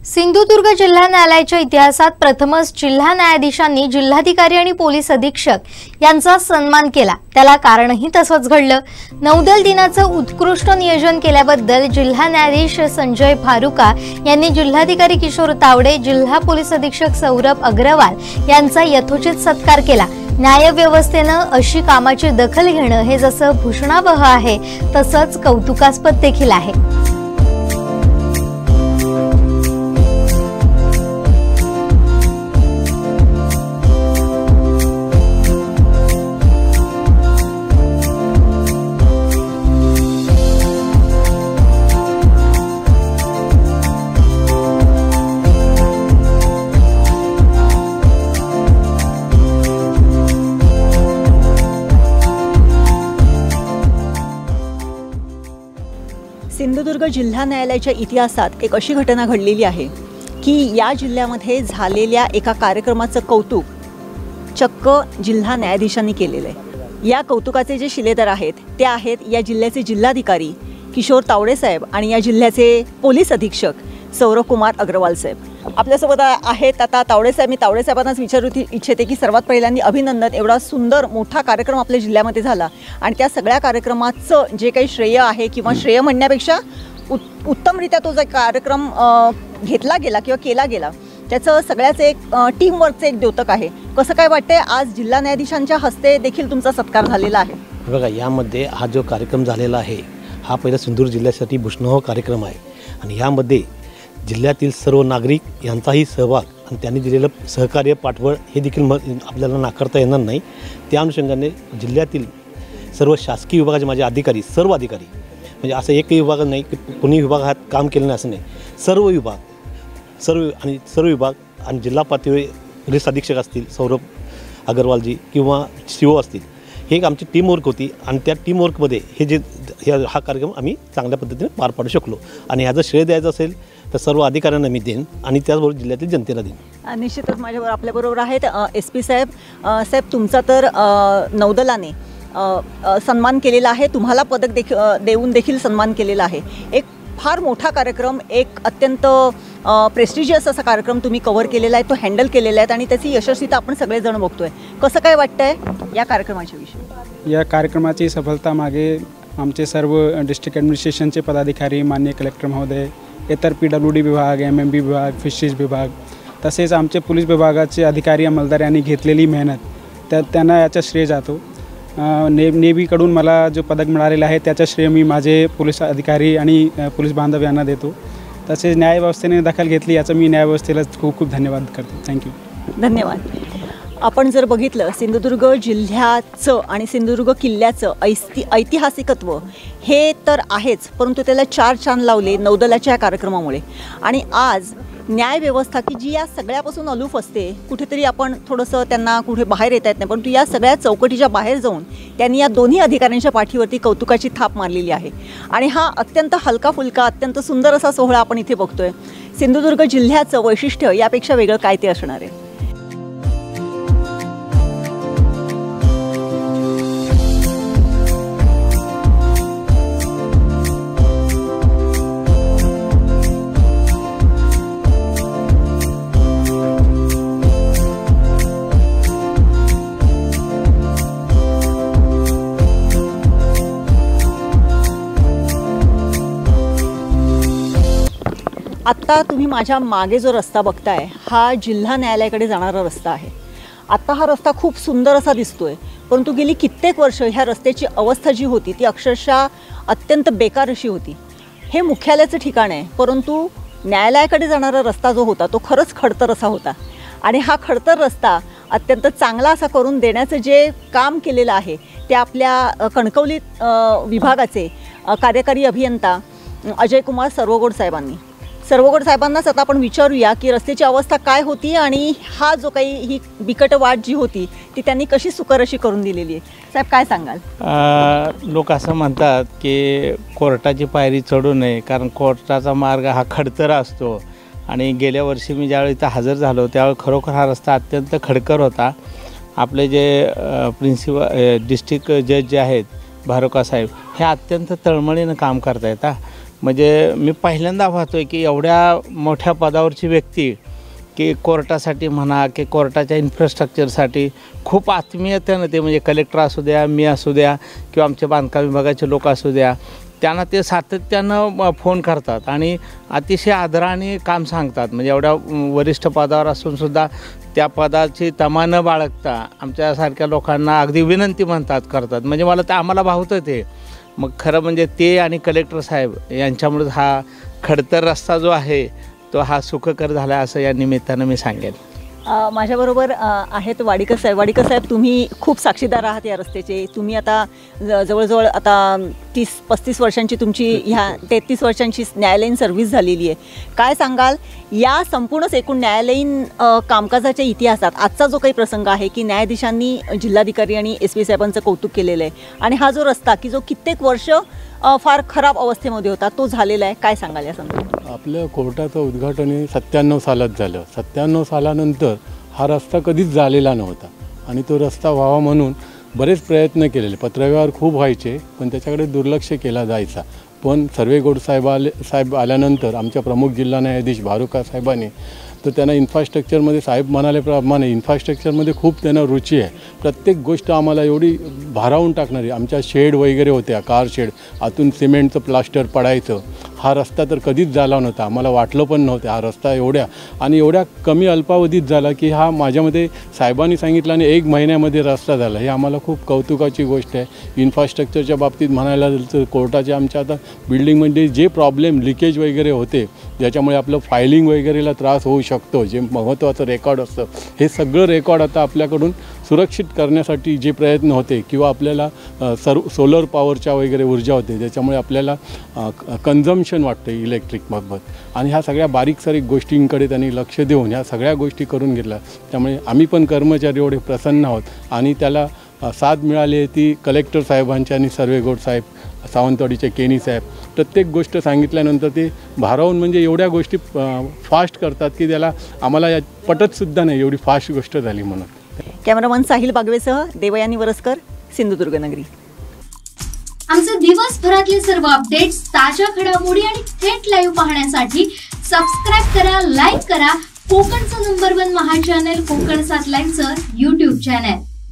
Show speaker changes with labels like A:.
A: सिंधुदुर्ग जिल्हा न्यायालयाच्या इतिहासात प्रथमच जिल्हा न्यायाधीशांनी जिल्हाधिकारी आणि पोलीस अधीक्षक यांचा सन्मान केला। त्याला कारणही तसंच घडलं। नौदल दिनाचं उत्कृष्ट नियोजन केल्याबद्दल जिल्हा न्यायाधीश संजय फारुका यांनी जिल्हाधिकारी किशोर तावडे, जिल्हा पोलीस अधीक्षक सौरभ अग्रवाल यांचा यथोचित सत्कार केला। न्यायव्यवस्थेनं अशी कामाची दखल घेणं हे जसं भूषणावह आहे तसंच कौतुकास्पद देखील आहे।
B: सिंधुदुर्ग जिल्हा न्यायालयाच्या इतिहासात एक अशी घटना घडलेली आहे की या जिल्ह्यामध्ये झालेल्या एका कार्यक्रमाचं कौतुक चक्क जिल्हा न्यायाधीशांनी केलेलं आहे। या कौतुकाचे जे शिलेदार आहेत ते आहेत या जिल्ह्याचे जिल्हाधिकारी किशोर तावडे साहेब आणि या जिल्ह्याचे पोलीस अधीक्षक सौरभ कुमार अग्रवाल साहेब आपल्यासोबत आहेत। आता तावडे साहेब, मी तावडे साहेबांनाच विचारू इच्छिते की सर्वात पहिल्यांदा अभिनंदन, एवढा सुंदर मोठा कार्यक्रम आपल्या जिल्ह्यामध्ये झाला आणि त्या सगळ्या कार्यक्रमाचं जे काही श्रेय आहे किंवा श्रेय म्हणण्यापेक्षा उत्तमरित्या तो जो कार्यक्रम घेतला गेला किंवा केला गेला त्याचं सगळ्याचं एक टीमवर्कचं एक द्योतक आहे। कसं काय वाटतंय आज जिल्हा न्यायाधीशांच्या हस्ते देखील तुमचा सत्कार झालेला आहे?
C: बघा, यामध्ये हा जो कार्यक्रम झालेला आहे हा पहिला सिंधुदुर्ग जिल्ह्यासाठी भूषणावह कार्यक्रम आहे आणि यामध्ये जिल्ह्यातील सर्व नागरिक यांचाही सहभाग आणि त्यांनी दिलेलं सहकार्य पाठबळ हे देखील आपल्याला नाकारता येणार नाही। त्या अनुषंगाने जिल्ह्यातील सर्व शासकीय विभागाचे माझे अधिकारी, सर्व अधिकारी म्हणजे असं एकही विभाग नाही की कोणी विभागात काम केलं नाही असं नाही, सर्व विभाग आणि जिल्हा पातळीवर पोलीस अधीक्षक असतील सौरभ अग्रवालजी किंवा CO असतील, हे एक आमची टीमवर्क होती आणि त्या टीमवर्कमध्ये हा कार्यक्रम आम्ही चांगल्या पद्धतीने पार पाडू शकलो आणि ह्याचं श्रेय द्यायचं असेल तर सर्व अधिकाऱ्यांना मी देईन आणि त्याचबरोबर जिल्ह्यातील जनतेला देईन।
B: निश्चितच माझ्याबरोबर आपल्याबरोबर आहेत SP साहेब। साहेब, तुमचा तर नौदलाने सन्मान केलेला आहे, तुम्हाला पदक देऊन देखील सन्मान केलेला आहे। एक फार मोठा कार्यक्रम, एक अत्यंत प्रेस्टिजियस असा कार्यक्रम तुम्ही कव्हर केलेला आहे, तो हँडल केलेला आहे आणि त्याची यशस्वीता आपण सगळेजण बघतोय। कसं काय वाटतंय या कार्यक्रमाच्या विषयी?
D: या कार्यक्रमाची सफलता मागे आमचे सर्व डिस्ट्रिक्ट ॲडमिनिस्ट्रेशनचे पदाधिकारी, माननीय कलेक्टर महोदय, इतर PWD विभाग, MMB विभाग, फिशरीज विभाग तसेच आमचे पोलीस विभागाचे अधिकारी अंमलदार यांनी घेतलेली मेहनत त्यांना याचा श्रेय जातो। नेव्हीकडून मला जो पदक मिळालेला आहे त्याचा श्रेय मी माझे पोलीस अधिकारी आणि पोलीस बांधव यांना देतो। तसेच न्यायव्यवस्थेने दखल घेतली याचा मी न्यायव्यवस्थेला खूप खूप धन्यवाद करतो। थँक्यू।
B: धन्यवाद। आपण जर बघितलं सिंधुदुर्ग जिल्ह्याचं आणि सिंधुदुर्ग किल्ल्याचं ऐतिहासिकत्व हे तर आहेच, परंतु त्याला चार चांद लावले नौदलाच्या कार्यक्रमामुळे। आणि आज न्यायव्यवस्था की जी या सगळ्यापासून अलूफ असते, कुठेतरी आपण थोडंसं त्यांना कुठे बाहेर येता येत नाही, परंतु या सगळ्या चौकटीच्या बाहेर जाऊन त्यांनी या दोन्ही अधिकाऱ्यांच्या पाठीवरती कौतुकाची थाप मारलेली आहे आणि हा अत्यंत हलका फुलका अत्यंत सुंदर असा सोहळा आपण इथे बघतोय। सिंधुदुर्ग जिल्ह्याचं वैशिष्ट्य यापेक्षा वेगळं काय ते असणार आहे? आत्ता तुम्ही माझ्या मागे जो रस्ता बघताय हा जिल्हा न्यायालयाकडे जाणारा रस्ता आहे। आत्ता हा रस्ता खूप सुंदर असा दिसतोय, परंतु गेली कित्येक वर्ष ह्या रस्त्याची अवस्था जी होती ती अक्षरशः अत्यंत बेकार अशी होती। हे मुख्यालयाचं ठिकाण आहे, परंतु न्यायालयाकडे जाणारा रस्ता जो होता तो खरंच खडतर असा होता आणि हा खडतर रस्ता अत्यंत चांगला असा करून देण्याचं जे काम केलेलं आहे ते आपल्या कणकवली विभागाचे कार्यकारी अभियंता अजय कुमार सरवगोड साहेबांनाच आता आपण विचारूया की रस्त्याची अवस्था काय होती आणि हा जो काही ही बिकट वाट जी होती ती त्यांनी कशी सुकर अशी करून दिलेली आहे। साहेब, काय सांगाल?
E: लोक असं म्हणतात की कोर्टाची पायरी चढू नये कारण कोर्टाचा मार्ग हा खडतर असतो आणि गेल्या वर्षी मी ज्यावेळी इथं हजर झालो त्यावेळी खरोखर हा रस्ता अत्यंत खडकर होता। आपले जे डिस्ट्रिक्ट जज जे आहेत भारुका साहेब हे अत्यंत तळमळीनं काम करत आहेत। म्हणजे मी पहिल्यांदा पाहतोय की एवढ्या मोठ्या पदावरची व्यक्ती की कोर्टासाठी म्हणा की कोर्टाच्या इन्फ्रास्ट्रक्चरसाठी खूप आत्मीयतेनं ते, म्हणजे कलेक्टर असू द्या, मी असू द्या किंवा आमचे बांधकाम विभागाचे लोक असू द्या, त्यांना ते सातत्यानं फोन करतात आणि अतिशय आदराने काम सांगतात. म्हणजे एवढ्या वरिष्ठ पदावर असूनसुद्धा त्या पदाची तमा न बाळगता आमच्यासारख्या लोकांना अगदी विनंती करतात. म्हणजे मला ते आम्हाला भावतं ते. मग खरं म्हणजे ते आणि कलेक्टर साहेब यांच्यामुळे हा खडतर रस्ता जो आहे तो हा सुखकर झाला असं या निमित्तानं मी सांगेन.
B: माझ्याबरोबर आहेत वाडीकर साहेब. वाडीकर साहेब, तुम्ही खूप साक्षीदार आहात या रस्त्याचे. तुम्ही आता जवळजवळ आता 30-35 वर्षांची तुमची 33 वर्षांची न्यायालयीन सर्व्हिस झालेली आहे. काय सांगाल या संपूर्ण एकूण न्यायालयीन कामकाजाच्या इतिहासात आजचा जो काही प्रसंग आहे की न्यायाधीशांनी जिल्हाधिकारी आणि SP साहेबांचं कौतुक केलेलं आहे आणि हा जो रस्ता की जो कित्येक वर्ष फार खराब अवस्थेमध्ये होता तो झालेला आहे, काय सांगाल या संदर्भात?
F: आपलं कोर्टाचं उद्घाटन 97 सालात झालं. 97 सालानंतर हा रस्ता कधीच झालेला नव्हता आणि तो रस्ता व्हावा म्हणून बरेच प्रयत्न केलेले. पत्रव्यवहार खूप व्हायचे पण त्याच्याकडे दुर्लक्ष केला जायचा. पण सर्वेगौड साहेब आल्यानंतर आमच्या प्रमुख जिल्हा न्यायाधीश भारुका साहेबांनी तर त्यांना इन्फ्रास्ट्रक्चरमध्ये साहेब म्हणाल्याप्रमाणे इन्फ्रास्ट्रक्चरमध्ये खूप त्यांना रुची आहे. प्रत्येक गोष्ट आम्हाला एवढी भारावून टाकणारी. आमच्या शेड वगैरे होत्या, कार शेड, आतून सिमेंटचं प्लास्टर पडायचं. हा रस्ता तर कधीच झाला नव्हता. आम्हाला वाटलं पण नव्हतं हा रस्ता एवढ्या कमी अल्पावधीत झाला की हा माझ्यामध्ये साहेबांनी सांगितलं आणि 1 महिन्यामध्ये रस्ता झाला. हे आम्हाला खूप कौतुकाची गोष्ट आहे. इन्फ्रास्ट्रक्चरच्या बाबतीत म्हणायला तर कोर्टाच्या आमच्या आता बिल्डिंगमध्ये जे प्रॉब्लेम लिकेज वगैरे होते ज्याच्यामुळे आपलं फायलिंग वगैरेला त्रास होऊ शकतो, जे महत्त्वाचं रेकॉर्ड असतं, हे सगळं रेकॉर्ड आता आपल्याकडून सुरक्षित करण्यासाठी जे प्रयत्न होते किंवा आपल्याला सोलर पॉवरच्या वगैरे ऊर्जा होते ज्याच्यामुळे आपल्याला कन्झम्पशन वाटतं इलेक्ट्रिकबाबत आणि ह्या सगळ्या बारीक गोष्टींकडे त्यांनी लक्ष देऊन ह्या सगळ्या गोष्टी करून घेतल्या. त्यामुळे आम्ही पण कर्मचारी एवढे प्रसन्न आहोत आणि त्याला साथ मिळाली ती कलेक्टर साहेबांच्या आणि सर्वेगौड साहेब, सावंतवाडीचे केनी साहेब. प्रत्येक गोष्ट सांगितल्यानंतर ते भारावून म्हणजे एवढ्या गोष्टी फास्ट करतात की त्याला आम्हाला या पटतसुद्धा नाही एवढी फास्ट गोष्ट झाली म्हणून.
B: कॅमेरामन साहिल बागवेसह देवयानी वरसकर, सिंधुदुर्ग नगरी.
A: आमचे दिवसभरातले सर्व अपडेट्स, ताज्या घडामोडी आणि थेट लाईव्ह पाहण्यासाठी सबस्क्राईब करा, लाईक करा कोकणचं नंबर 1 महा चॅनल कोकण 7 लाईव्हचं YouTube चॅनल.